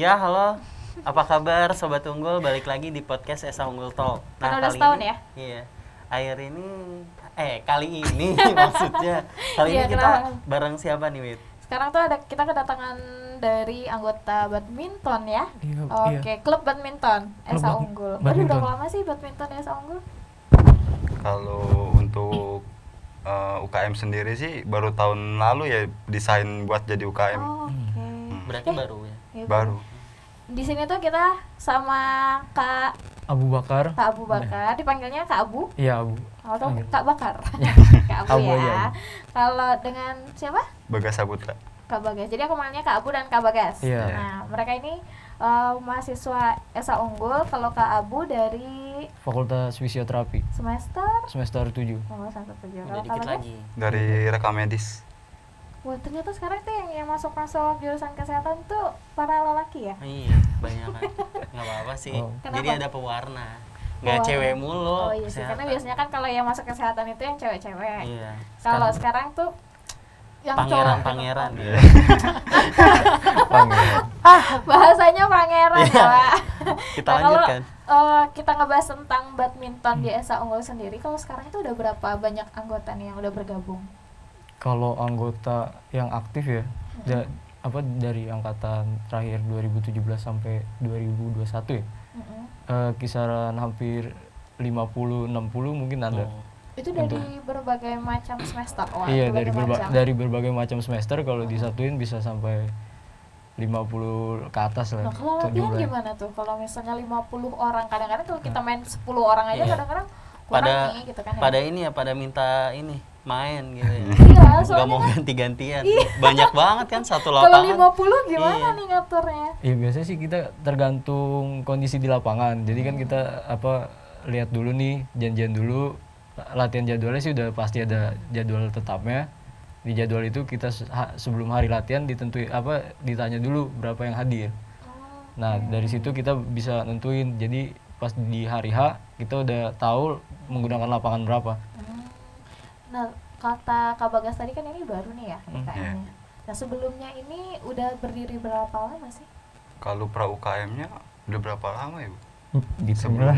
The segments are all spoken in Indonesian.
Ya, halo. Apa kabar Sobat Unggul? Balik lagi di podcast Esa Unggul Talk. Karena udah setahun ini, ya? Iya. Kali ini maksudnya. Kali Iya, ini kita kenapa? bareng siapa nih, Wit? Sekarang tuh kita kedatangan dari anggota badminton ya. Iya, Oke, klub badminton Esa Klub Unggul. badminton. Berapa lama sih badminton Esa Unggul? Kalau untuk UKM sendiri sih baru tahun lalu ya desain buat jadi UKM. Oke. Berarti baru ya. Iya, Baru. Di sini tuh kita sama Kak Abu Bakar. Abu Bakar, dipanggilnya Kak Abu Iya, Abu. atau Panggil. Kak Bakar. Kak Abu Abu aja, ya. Abu. Kalau dengan siapa? Bagas Saputra. Kak Bagas. Jadi aku manggilnya Kak Abu dan Kak Bagas. Iya. Nah, mereka ini mahasiswa Esa Unggul. Kalau Kak Abu dari Fakultas Fisioterapi semester semester 7. semester 7. Udah Kalau Kak dikit Bagas? lagi. Dari rekam medis. Wah, ternyata sekarang tuh yang masuk jurusan kesehatan tuh para lelaki ya? Iya, banyak kan. Nggak apa-apa sih. Oh. Jadi Kenapa? ada pewarna. Nggak Pewarna. cewek mulu. Oh iya sih, karena kesehatan. biasanya kan kalau yang masuk kesehatan itu yang cewek-cewek. Iya. Kalau sekarang tuh yang cowok. Pangeran ya. Panggil. Bahasanya pangeran ya, Pak. Kita Nah, kalau lanjutkan. kita ngebahas tentang badminton di Esa Unggul sendiri, kalau sekarang itu udah berapa banyak anggota nih yang udah bergabung? Kalau anggota yang aktif ya, dari angkatan terakhir 2017 sampai 2021 ya, Mm-mm. kisaran hampir 50-60 mungkin ada. Oh. Itu dari berbagai macam semester. Wah, Iya, berbagai macam. dari berbagai macam semester, kalau disatuin bisa sampai 50 ke atas lah. Nah, kalau untuk latihan jumlahnya. gimana tuh? Kalau misalnya 50 orang, kadang-kadang kalau kita main 10 orang aja Iya. kadang-kadang kurang Pada nih gitu kan ya. pada ini ya, pada minta ini main gitu ya. Iya, Nggak soalnya mau kan ganti-gantian. Banyak banget kan satu kalau lapangan. 50 gimana Iya. nih ngaturnya? Iya, biasanya sih kita tergantung kondisi di lapangan. Jadi kan kita lihat dulu nih, janjian dulu latihan jadwalnya sih udah pasti ada jadwal tetapnya. Di jadwal itu kita sebelum hari latihan ditanya dulu berapa yang hadir. Nah, dari situ kita bisa nentuin. Jadi pas di hari H kita udah tahu menggunakan lapangan berapa. Nah, kata Kak Bagas tadi kan ini baru nih ya IKM-nya. Iya. Nah, sebelumnya ini udah berdiri berapa lama sih? Kalau pra UKM-nya udah berapa lama ya, Bu? Sebelum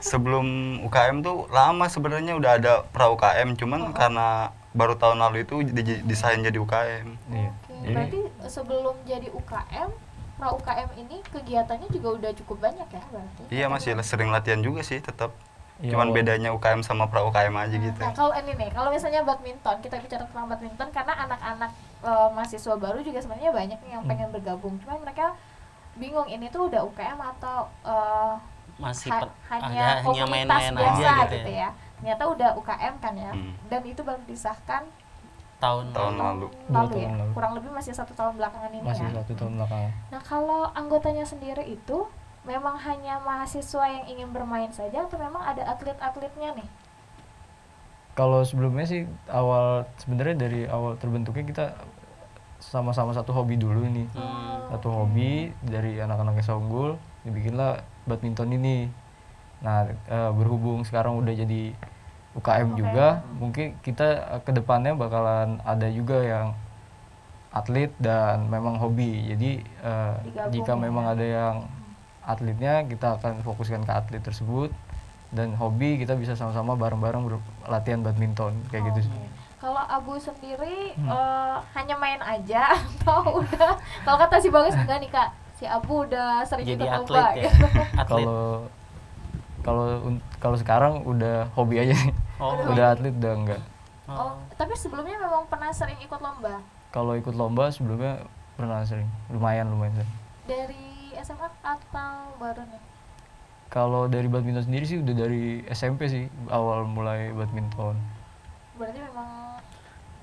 Sebelum UKM tuh lama sebenarnya udah ada pra UKM, cuman karena baru tahun lalu itu desain jadi UKM. Iya. Oke, Jadi berarti sebelum jadi UKM, pra UKM ini kegiatannya juga udah cukup banyak ya berarti? Iya, masih sering latihan juga sih tetap. iya, Cuman awal- bedanya UKM sama pra UKM aja gitu. Nah, kalau ini nih, kalau misalnya badminton, kita bicara tentang badminton karena anak-anak mahasiswa baru juga sebenarnya banyak nih yang pengen bergabung. Cuma mereka bingung ini tuh udah UKM atau Masih hanya komunitas main-main biasa aja gitu ya. Ternyata udah UKM kan ya. Hmm. Dan itu baru disahkan Tahun Tahun lalu. lalu. lalu ya. tahun lalu. Kurang lebih masih 1 tahun belakangan ini masih ya. 1 tahun belakangan. Nah, kalau anggotanya sendiri itu memang hanya mahasiswa yang ingin bermain saja atau memang ada atlet-atletnya nih? Kalau sebelumnya sih sebenarnya dari awal terbentuknya kita sama-sama satu hobi dulu nih. Satu hobi dari anak-anak Esa Unggul dibikinlah badminton ini. Nah, berhubung sekarang udah jadi UKM juga, mungkin kita kedepannya bakalan ada juga yang atlet dan memang hobi. Jadi Digabung jika ya. memang ada yang atletnya, kita akan fokuskan ke atlet tersebut, dan hobi kita bisa sama-sama bareng-bareng latihan badminton kayak gitu sih. Oke. Kalau Abu sendiri hanya main aja atau udah, kalau kata si Bagus enggak nih Kak, si Abu udah sering Jadi ikut atlet lomba ya. gitu. Atlet. Kalau sekarang udah hobi aja sih. Oh. Udah atlet udah enggak. Oh, tapi sebelumnya memang pernah sering ikut lomba Kalau ikut lomba sebelumnya pernah sering, lumayan sering. dari SMA atau baru nih? Kalau dari badminton sendiri sih udah dari SMP sih awal mulai badminton. Berarti memang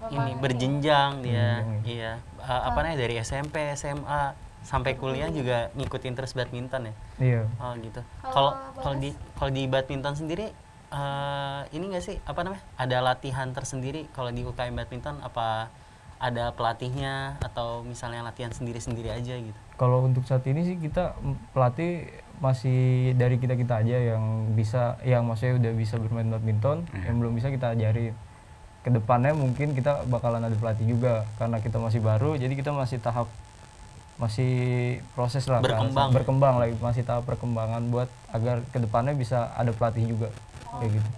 Ini berjenjang dia. Berjenjang, Iya. Apa namanya, dari SMP, SMA sampai kuliah juga ngikutin terus badminton ya. Iya. Oh gitu. Kalau Kalau di badminton sendiri ini nggak sih apa namanya? Ada latihan tersendiri kalau di UKM badminton, apa ada pelatihnya atau misalnya latihan sendiri-sendiri aja gitu? Kalau untuk saat ini sih kita pelatih masih dari kita aja yang maksudnya udah bisa bermain badminton, yang belum bisa kita ajarin. Kedepannya mungkin kita bakalan ada pelatih juga karena kita masih baru, jadi kita masih tahap masih proses lah kan, berkembang lagi, masih tahap perkembangan buat agar kedepannya bisa ada pelatih juga kayak gitu.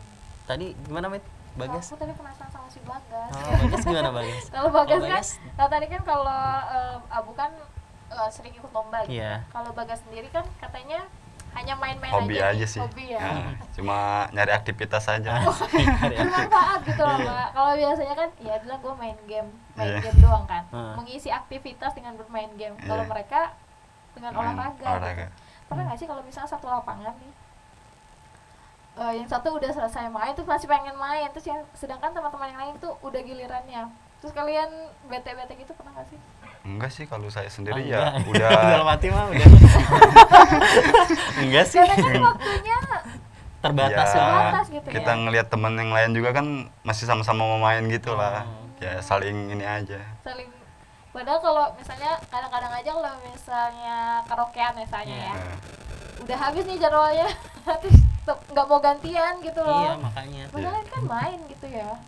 Tadi gimana Met? Bagas? Aku tadi penasaran sama si Bagas. Bagas gimana Bagas? Kalau Bagas kan, kalau tadi kan kalau Abu kan sering ikut lomba gitu. Iya. Kalau Bagas sendiri kan katanya hanya main-main Hobi aja sih. Hobi ya. Cuma nyari aktivitas aja. Bermanfaat gitu loh Pak. Kalau biasanya kan ya adalah gue main game doang kan. Mengisi aktivitas dengan bermain game. Kalau mereka dengan olahraga. Gitu. Pernah nggak sih kalau misalnya satu lapangan nih, yang satu udah selesai main tuh masih pengen main, terus yang sedangkan teman-teman yang lain tuh udah gilirannya, terus kalian bete-bete gitu pernah nggak sih? Enggak sih, kalau saya sendiri ya udah dalam hati mah udah enggak sih, karena kan waktunya terbatas gitu kita ya. ngelihat teman yang lain juga kan masih sama-sama mau main gitu lah, ya saling ini aja. Padahal kalau misalnya kadang-kadang aja kalau misalnya karaokean misalnya ya, udah habis nih jadwalnya, terus nggak mau gantian gitu loh. Iya makanya. Padahal kan main gitu ya.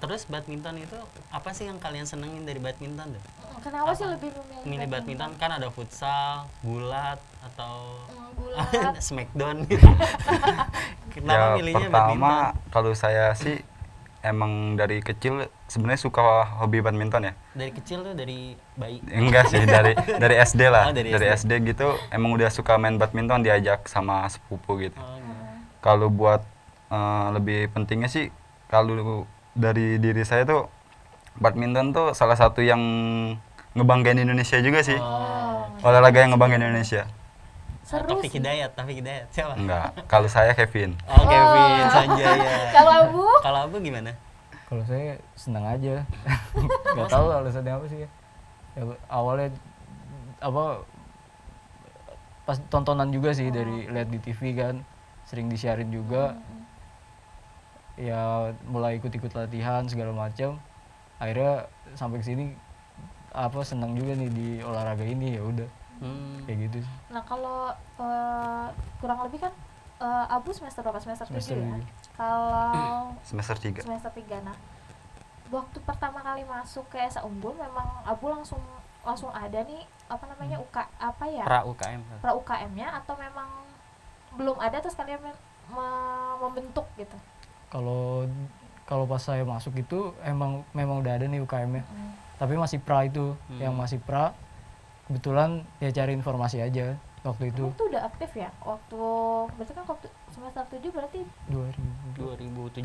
Terus badminton itu apa sih yang kalian senengin dari badminton tuh? Kenapa sih lebih memilih badminton? Kan ada futsal, gulat atau smackdown gitu. Kenapa Ya milihnya pertama badminton? kalau saya sih emang dari kecil sebenarnya suka hobi badminton ya. Dari kecil tuh, dari bayi? Enggak sih, dari SD lah. Oh, dari SD gitu emang udah suka main badminton, diajak sama sepupu gitu. Gitu. Kalau buat lebih pentingnya sih, kalau dari diri saya tuh badminton tuh salah satu yang ngebanggain Indonesia juga sih. Olahraga yang ngebanggain Indonesia. Taufik Hidayat siapa? Enggak, kalau saya Kevin. Kevin Sanjaya. Kalau Abu gimana? Kalau saya senang aja. Nggak tahu alasannya apa sih ya. Awalnya apa pas tontonan juga sih, dari lihat di TV kan, sering disiarin juga. Ya mulai ikut-ikut latihan segala macam. Akhirnya sampai kesini apa senang juga nih di olahraga ini, ya udah. Kayak gitu. Nah kalau kurang lebih kan Abu semester berapa? Semester 7 ya? Kalau semester 3. Semester 3. Nah, waktu pertama kali masuk ke SA Unggul memang Abu langsung ada nih apa namanya pra UKM. Pra UKM-nya atau memang belum ada terus kalian membentuk gitu? Kalau pas saya masuk itu memang udah ada nih UKM-nya. Tapi masih pra itu, yang masih pra. Kebetulan ya cari informasi aja waktu itu. Itu udah aktif ya? Berarti kan waktu semester 7 berarti 2017.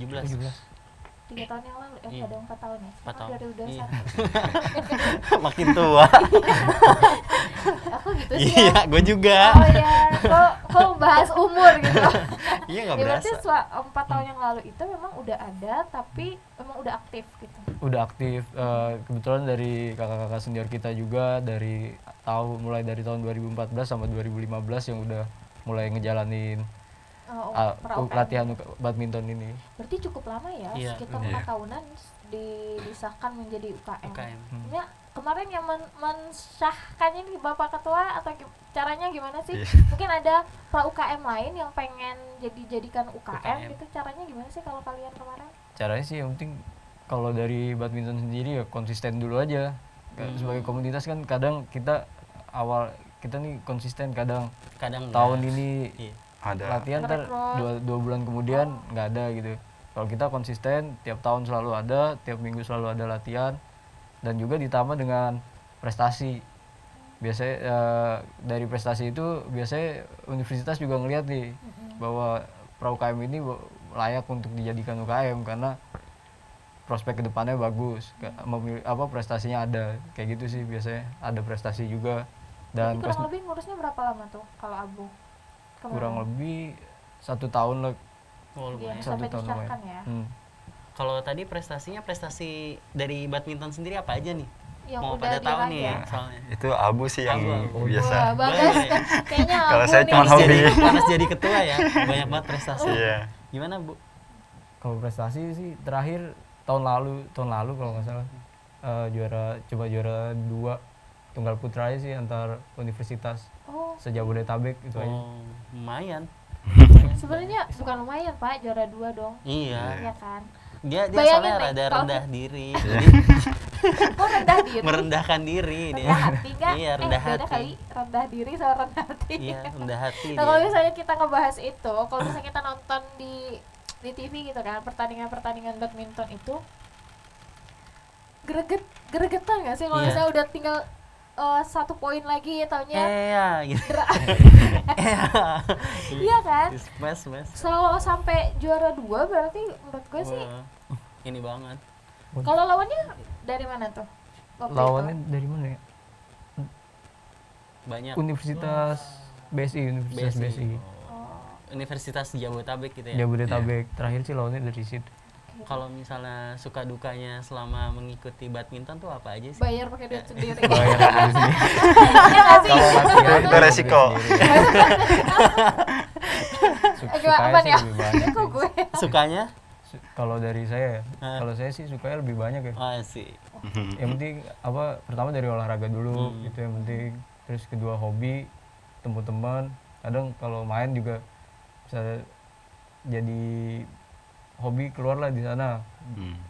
3 tahun yang lalu, ada 4 tahun ya? 4 tahun. 2021. Makin tua. Aku gitu sih Iya, gue juga. Oh ya, kok bahas umur gitu. Iya, nggak ya, berasa. berarti 4 tahun yang lalu itu memang udah ada, tapi memang udah aktif gitu. Udah aktif, kebetulan dari kakak-kakak senior kita juga mulai dari tahun 2014 sampai 2015 yang udah mulai ngejalanin latihan badminton ini. Berarti cukup lama ya, sekitar 4 tahunan disahkan menjadi UKM. Ya, kemarin yang mensahkannya nih Bapak Ketua atau caranya gimana sih? Mungkin ada pra UKM lain yang pengen jadikan UKM gitu, caranya gimana sih kalau kalian kemarin? Caranya sih yang penting kalau dari badminton sendiri ya konsisten dulu aja. Sebagai komunitas kan kadang kita nih konsisten, kadang tahun ini ada latihan, dua bulan kemudian nggak ada gitu. Kalau kita konsisten, tiap tahun selalu ada, tiap minggu selalu ada latihan, dan juga ditambah dengan prestasi. Biasanya dari prestasi itu biasanya universitas juga ngelihat nih bahwa pra UKM ini layak untuk dijadikan UKM karena prospek kedepannya bagus, prestasinya ada, kayak gitu sih biasanya, ada prestasi juga. Dan kurang lebih ngurusnya berapa lama tuh kalau Abu? Kurang lebih 1 tahun lah. Ya, sampai disahkan ya. Kalau tadi prestasi dari badminton sendiri apa aja nih? Yang mau udah pada tahu nih ya? soalnya. Itu Abu sih yang biasa. Bagus. Kayaknya kalau saya cuma hobi. Harus jadi ketua ya, banyak banget prestasi. Gimana Bu? Kalau prestasi sih terakhir tahun lalu kalau nggak salah juara 2 tunggal putra aja sih antar universitas se-Jabodetabek itu aja. Lumayan. Sebenarnya bukan lumayan Pak, juara 2 dong. Iya kan. Dia Bayangin soalnya nih, rada kalau- rendah diri. Jadi Oh, rendah diri. merendahkan diri dia. Rendah hati kan? Iya, rendah beda hati. kali rendah diri sama rendah hati. Iya, rendah hati Nah, kalau dia. misalnya kita ngebahas itu, kalau misalnya kita nonton di TV gitu kan, pertandingan badminton itu gregetan nggak sih kalau Iya. misalnya udah tinggal 1 poin lagi taunya Iya, gitu. iya kan? Mas. Selalu sampai juara 2 berarti menurut gue sih. Wah, ini banget. Kalau lawannya dari mana tuh? Waktu Lawannya itu? dari mana ya? Banyak. Universitas Universitas BSI. Universitas Jabodetabek gitu ya. Jabodetabek. Terakhir sih lawannya dari situ. Kalau misalnya suka dukanya selama mengikuti badminton tuh apa aja sih? Bayar pakai duit sendiri. Bayar dari sini. Iya nggak sih? Kalau latihan Itu resiko. Apa nih ya? lebih banyak. Kok gue? Sukanya? Kalau dari saya ya, Ah. kalau saya sih sukanya lebih banyak ya. Oh sih. Yang penting apa pertama dari olahraga dulu Hmm. itu yang penting, terus kedua hobi, teman-teman. Kadang kalau main juga bisa jadi hobi keluar lah di sana.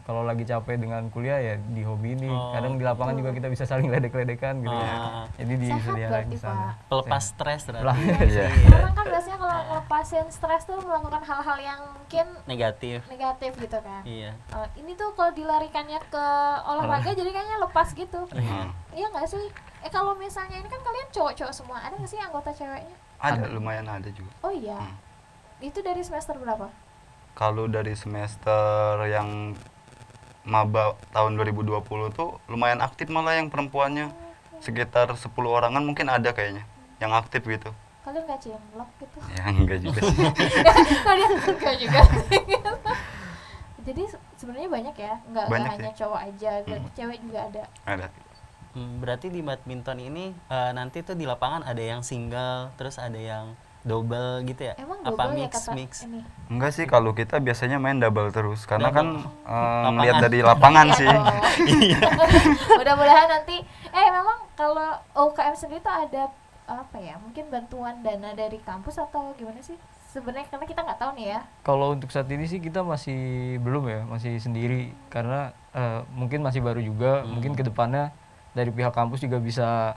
Kalau lagi capek dengan kuliah ya di hobi ini. Oh. Kadang di lapangan juga kita bisa saling ledek-ledekan gitu ya. Ah. Jadi di Sehat bisa berarti, di sana. Pak. Pelepas Sehat. stres Lah, berarti. iya. Orang kan biasanya kalau ngelepasin stres tuh melakukan hal-hal yang mungkin Negatif. negatif gitu kan. Iya. Ini tuh kalau dilarikannya ke olahraga jadi kayaknya lepas gitu. Iya. Iya nggak sih? Kalau misalnya ini kan kalian cowok-cowok semua, ada nggak sih anggota ceweknya? Ada, lumayan ada juga. Oh iya. Itu dari semester berapa? Kalau dari semester yang maba tahun 2020 tuh lumayan aktif malah yang perempuannya. Sekitar 10 orangan mungkin ada kayaknya yang aktif gitu. Kalian nggak cinlok gitu? Ya enggak juga sih. Kalian enggak juga sih. Jadi sebenarnya banyak ya, nggak Banyak hanya sih. cowok aja, berarti cewek juga ada. Ada. Berarti di badminton ini nanti tuh di lapangan ada yang single, terus ada yang double gitu ya? Emang Apa double ya mix kata mix? ini? Enggak sih, kalau kita biasanya main double terus karena Double. kan melihat dari lapangan Iya sih. dong. Mudah-mudahan nanti memang kalau UKM sendiri tuh ada apa ya? Mungkin bantuan dana dari kampus atau gimana sih? Sebenarnya karena kita nggak tahu nih ya. Kalau untuk saat ini sih kita masih belum ya, masih sendiri karena mungkin masih baru juga. Mungkin kedepannya dari pihak kampus juga bisa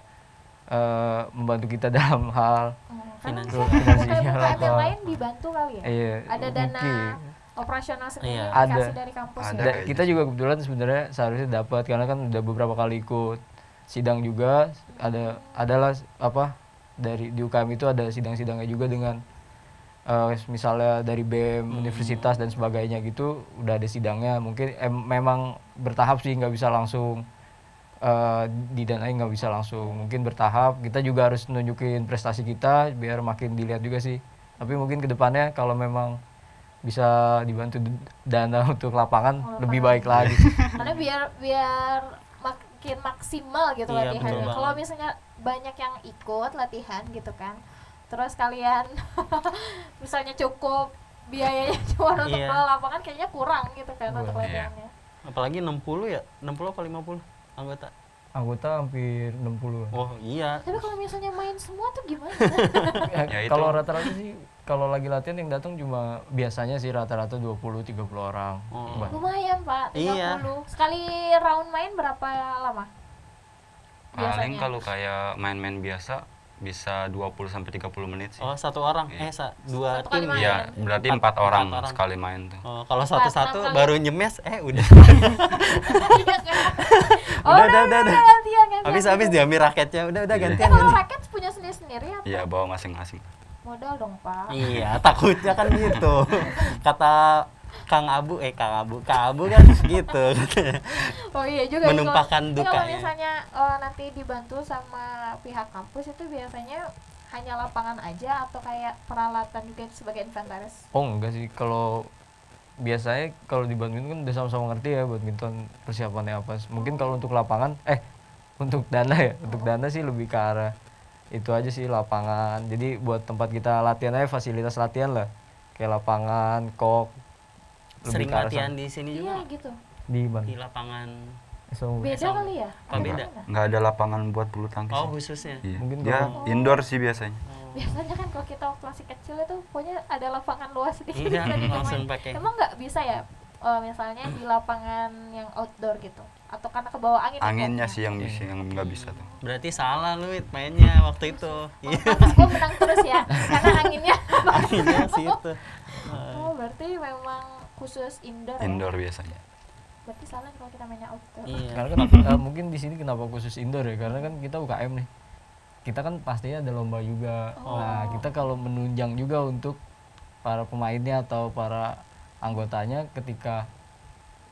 membantu kita dalam hal Karena Finansial. misalnya Finansial UKM yang apa. lain dibantu kali ya. Iya, Ada dana mungkin. operasional sendiri Iya. yang Ada. dikasih dari kampus Ada. ya. Da- kita juga kebetulan sebenarnya seharusnya dapat karena kan udah beberapa kali ikut sidang juga, adalah apa dari di UKM itu ada sidang-sidangnya juga dengan misalnya dari BEM universitas dan sebagainya gitu udah ada sidangnya. Mungkin memang bertahap sih, nggak bisa langsung didanain, nggak bisa langsung, mungkin bertahap. Kita juga harus nunjukin prestasi kita biar makin dilihat juga sih. Tapi mungkin kedepannya kalau memang bisa dibantu dana untuk lapangan lebih baik lagi. Karena biar makin maksimal gitu Iya, latihannya. betul Kalau banget. misalnya banyak yang ikut latihan gitu kan, terus kalian misalnya cukup biayanya cuma untuk Iya. ke lapangan, kayaknya kurang gitu kan untuk Iya. latihannya. Apalagi 60 ya? 60 apa 50 anggota? Anggota hampir 60 lah. Oh iya. Tapi kalau misalnya main semua tuh gimana? Ya, itu. Kalau rata-rata sih kalau lagi latihan yang datang cuma biasanya sih rata-rata 20-30 orang. Oh. Bah- Lumayan Pak, 30. Iya. Sekali round main berapa lama? Paling Biasanya. kalau kayak main-main biasa bisa 20 sampai 30 menit sih. Oh, satu orang. Iya. Dua Satu tim kali main. ya? Iya, berarti Empat 4 orang orang. sekali main tuh. Oh, kalau Empat, satu-satu enam kali. baru nyemes udah. Iya kan? Oh, udah. gantian. Habis diambil raketnya. Udah Iya. gantian. Kalau gantian. raket punya sendiri-sendiri apa? Iya, bawa masing-masing. Modal dong Pak. Iya, takutnya kan gitu. Kata Kang Abu kan gitu. Oh iya juga. Menumpahkan Kalau dukanya. misalnya nanti dibantu sama pihak kampus itu biasanya hanya lapangan aja atau kayak peralatan juga sebagai inventaris? Oh enggak sih, kalau biasanya kalau di badminton kan udah sama-sama ngerti ya badminton persiapannya apa. Mungkin kalau untuk lapangan untuk dana ya, untuk dana sih lebih ke arah itu aja sih, lapangan. Jadi buat tempat kita latihan aja, fasilitas latihan lah, kayak lapangan, kok. Sering ke arah latihan sana. di sini Iya juga gitu. Di mana? di lapangan. Beda Esong. kali ya? Oh, beda. mana? Nggak ada lapangan buat bulu tangkis. Oh, sih. khususnya. Iya. Mungkin Ya, kalau- indoor sih biasanya. Biasanya kan kalau kita waktu masih kecil itu pokoknya ada lapangan luas sedikit Iya, bisa kita langsung main. pakai. Emang nggak bisa ya misalnya di lapangan yang outdoor gitu, atau karena ke bawah angin? Anginnya sih yang bisa, yang nggak bisa tuh. Berarti salah lu Wit, mainnya waktu itu. Iya. Gue menang terus ya, karena anginnya. Anginnya sih itu. Oh, berarti memang khusus indoor. Indoor biasanya. Berarti salah kalau kita mainnya outdoor. Iya. Karena kan mungkin di sini kenapa khusus indoor ya, karena kan kita UKM nih, kita kan pastinya ada lomba juga. Nah kita kalau menunjang juga untuk para pemainnya atau para anggotanya ketika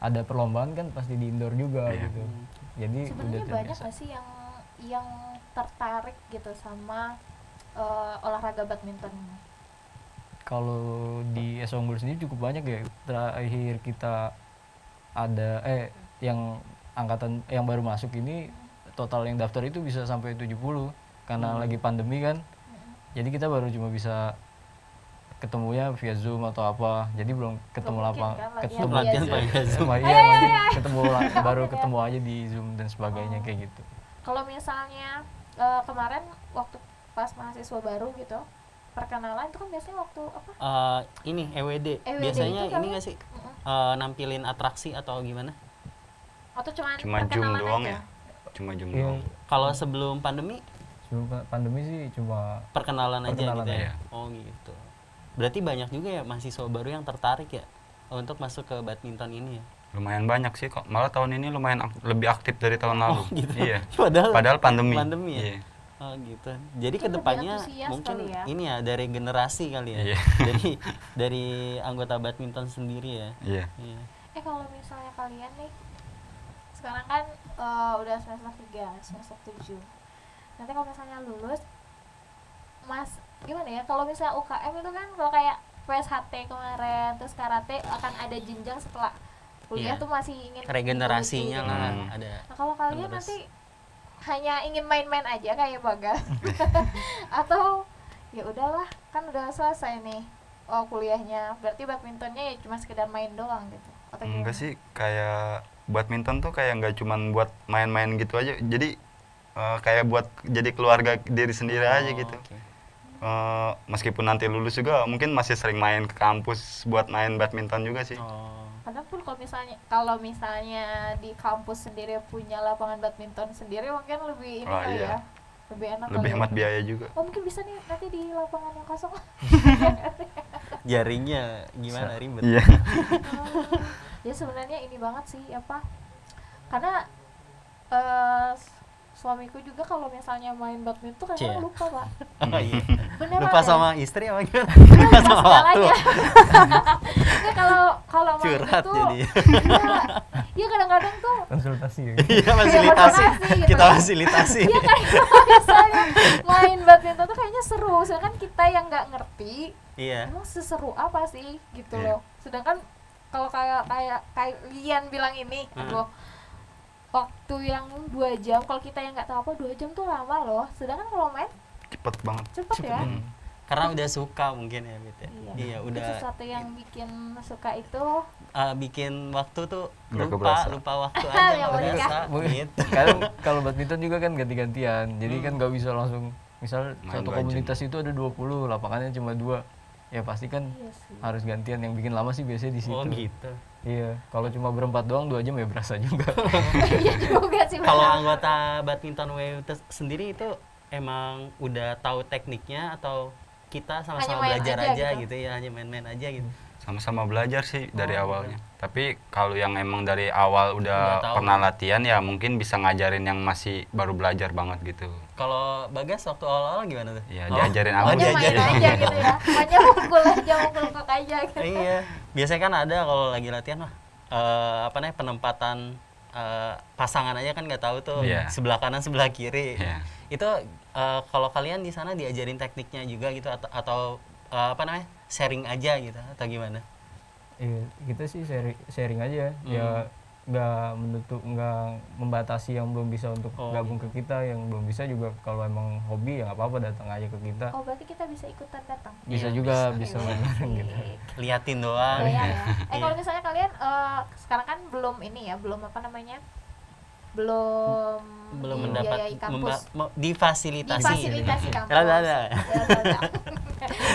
ada perlombaan kan pasti di indoor juga gitu. Jadi sebenarnya udah banyak terbiasa. nggak sih yang tertarik gitu sama olahraga badminton ini? Kalau di S Unggul sendiri cukup banyak ya. Terakhir kita ada yang angkatan yang baru masuk ini total yang daftar itu bisa sampai 70 karena lagi pandemi kan. Jadi kita baru cuma bisa ketemunya via Zoom atau apa. Jadi belum ketemu lapang kan, ketemu Latihan pakai Zoom. iya mungkin ketemu baru ketemu aja di Zoom dan sebagainya kayak gitu. Kalau misalnya kemarin waktu pas mahasiswa baru gitu, perkenalan itu kan biasanya waktu apa? Ini EWD. EWD Biasanya itu ini kali? nggak sih nampilin atraksi atau gimana? Atau Cuma Zoom perkenalan doang aja? ya. Cuma Zoom Iya. doang. Kalau sebelum pandemi Sebelum pandemi sih cuma perkenalan aja Perkenalan gitu ya. aja. Oh gitu. Berarti banyak juga ya mahasiswa baru yang tertarik ya untuk masuk ke badminton ini ya. Lumayan banyak sih kok. Malah tahun ini lumayan lebih aktif dari tahun lalu. Gitu. Iya. Padahal pandemi. Pandemi ya. Iya. Oh gitu. Jadi Itu kedepannya lebih antusias mungkin kali ya? ini ya dari generasi kali ya. Iya. dari anggota badminton sendiri ya. Iya. Iya. Kalau misalnya kalian nih sekarang kan udah semester 3, semester 7. Nanti kalau misalnya lulus, Mas, gimana ya? Kalau misalnya UKM itu kan kalau kayak PSHT kemarin, terus karate akan ada jenjang setelah kuliah Iya. tuh masih ingin regenerasinya mengikuti lah gitu. ada. Nah, kalau kalian Terus. nanti hanya ingin main-main aja kayak Bagas atau ya udahlah kan udah selesai nih kuliahnya, berarti badmintonnya ya cuma sekedar main doang gitu atau gimana? Enggak sih, kayak badminton tuh kayak nggak cuman buat main-main gitu aja. Jadi kayak buat jadi keluarga diri sendiri aja gitu. Oke. Meskipun nanti lulus juga mungkin masih sering main ke kampus buat main badminton juga sih. Oh. Padahal pun kalau misalnya di kampus sendiri punya lapangan badminton sendiri mungkin lebih ini Oh, kali iya. ya, lebih enak Lebih kali hemat ya. biaya juga. Oh mungkin bisa nih nanti di lapangan yang kosong. Jaringnya gimana ribet. Iya. Ya sebenarnya ini banget sih apa, karena suamiku juga kalau misalnya main badminton kan Cie. lupa pak. Oh, iya. Beneran Lupa ya? sama istri apa gimana? Lupa sama waktu. segalanya. Nah, kalau main Curhat itu jadi. ya kadang-kadang tuh konsultasi ya. Iya fasilitasi. konsultasi gitu Kita ya. fasilitasi. Iya kayak kalau misalnya main badminton tuh kayaknya seru, sedangkan kita yang nggak ngerti Iya. emang seseru apa sih gitu Iya. loh. Sedangkan kalau kayak Lian bilang ini, aduh, waktu yang 2 jam, kalau kita yang nggak tahu apa 2 jam tuh lama loh. Sedangkan kalau main Cepet banget. cepet ya. Karena udah suka mungkin ya Bit ya. Iya. Iya, Itu udah sesuatu yang bikin suka itu. bikin waktu tuh Nggak keberasa. lupa waktu aja Yang nggak unik berasa Mungkin gitu. kalau badminton juga kan ganti-gantian. Jadi kan nggak bisa langsung misal Main satu 2 jam. komunitas itu ada 20, lapangannya cuma 2. Ya pasti kan Iya sih. harus gantian. Yang bikin lama sih biasanya di situ. Oh gitu. Iya, kalau cuma berempat doang 2 jam ya berasa juga. Iya juga sih. Kalau benar. anggota badminton WU sendiri itu emang udah tahu tekniknya atau kita sama-sama Hanya main belajar aja aja gitu? gitu ya, hanya main-main aja gitu. Sama-sama belajar sih dari Oh, awalnya. Tapi kalau yang emang dari awal Udah udah tahu. pernah latihan ya mungkin bisa ngajarin yang masih baru belajar banget gitu. Kalau Bagas waktu awal-awal gimana tuh? Ya Oh. diajarin Oh, aku. Pokoknya main diajarin. aja gitu ya. Pokoknya mukul aja gitu. Iya, biasanya kan ada kalau lagi latihan mah apa namanya penempatan pasangan aja kan nggak tahu tuh Iya. sebelah kanan sebelah kiri. Iya. Itu kalau kalian di sana diajarin tekniknya juga gitu atau apa namanya sharing aja gitu atau gimana? Iya, kita sih sharing aja. Ya nggak membatasi yang belum bisa untuk Oh, gabung ke kita, yang belum bisa juga kalau emang hobi ya nggak apa-apa datang aja ke kita. Oh berarti kita bisa ikutan datang. Bisa Iya, juga bisa main bareng gitu. Liatin doang. Iya ya. Kalau Iya. misalnya kalian sekarang kan belum ini ya, belum apa namanya, belum mendapat dibiayai kampus, difasilitasi. difasilitasi kampus. Ada. Ya.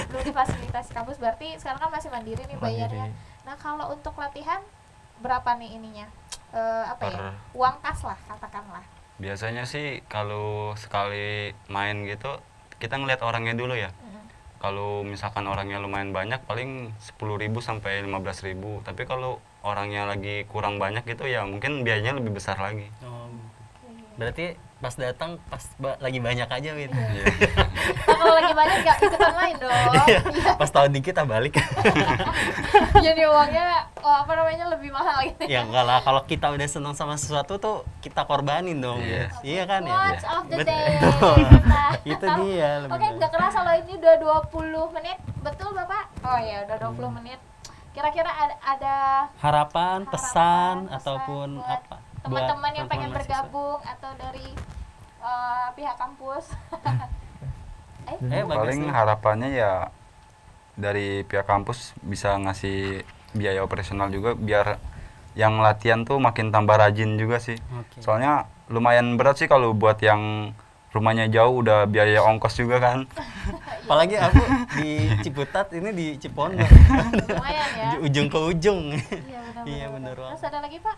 Belum difasilitasi kampus, berarti sekarang kan masih mandiri nih bayarnya. Mandiri. Nah kalau untuk latihan berapa nih ininya? Apa ya? Uang kas lah katakanlah. Biasanya sih kalau sekali main gitu kita ngeliat orangnya dulu ya. Kalau misalkan orangnya lumayan banyak paling 10.000 sampai 15.000. Tapi kalau orangnya lagi kurang banyak gitu ya mungkin biayanya lebih besar lagi. Berarti pas datang lagi banyak aja gitu. Iya. Nah, kalau lagi banyak nggak ikutan main dong. Pas tahun dikit kita balik. Jadi uangnya lebih mahal gitu. Ya enggak lah, kalau kita udah senang sama sesuatu tuh kita korbanin dong. Iya kan ya. Watch of the day. Itu dia. Oke, nggak kerasa loh ini udah 20 menit. Betul Bapak? Oh ya, udah 20 menit. Kira-kira ada harapan, pesan ataupun apa? Teman-teman yang pengen bergabung atau dari pihak kampus. Paling harapannya ya dari pihak kampus bisa ngasih biaya operasional juga biar yang latihan tuh makin tambah rajin juga sih. Soalnya lumayan berat sih kalau buat yang rumahnya jauh udah biaya ongkos juga kan. Apalagi aku di Ciputat, ini di Cipondoh. Lumayan ya. Ujung ke ujung. Iya benar. Terus ada lagi Pak?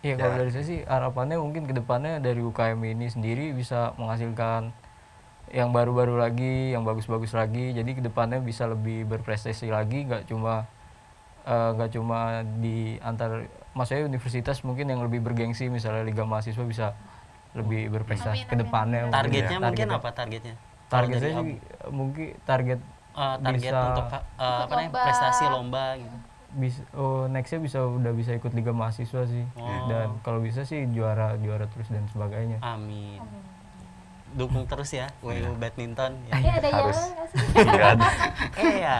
Iya, kalau dari saya sih harapannya mungkin kedepannya dari UKM ini sendiri bisa menghasilkan yang baru-baru lagi, yang bagus-bagus lagi. Jadi kedepannya bisa lebih berprestasi lagi, nggak cuma di antar, maksudnya universitas mungkin yang lebih bergengsi, misalnya Liga Mahasiswa bisa lebih berprestasi kedepannya. Targetnya mungkin apa targetnya? Targetnya sih mungkin target bisa untuk prestasi lomba gitu. Nextnya udah bisa ikut Liga Mahasiswa sih. Dan kalau bisa sih juara terus dan sebagainya. Amin. Dukung terus ya WU Badminton ya. Ada harus. Enggak ada. Iya.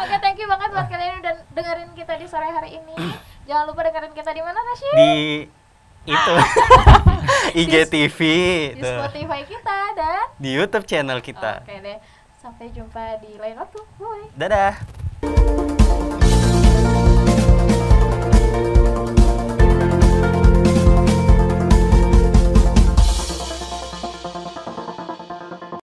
Oke, thank you banget buat kalian udah dengerin kita di sore hari ini. Jangan lupa dengerin kita di mana, Rashid? Di itu IGTV di Spotify kita dan di YouTube channel kita. Oke deh. Sampai jumpa di lain waktu. Bye. Dadah.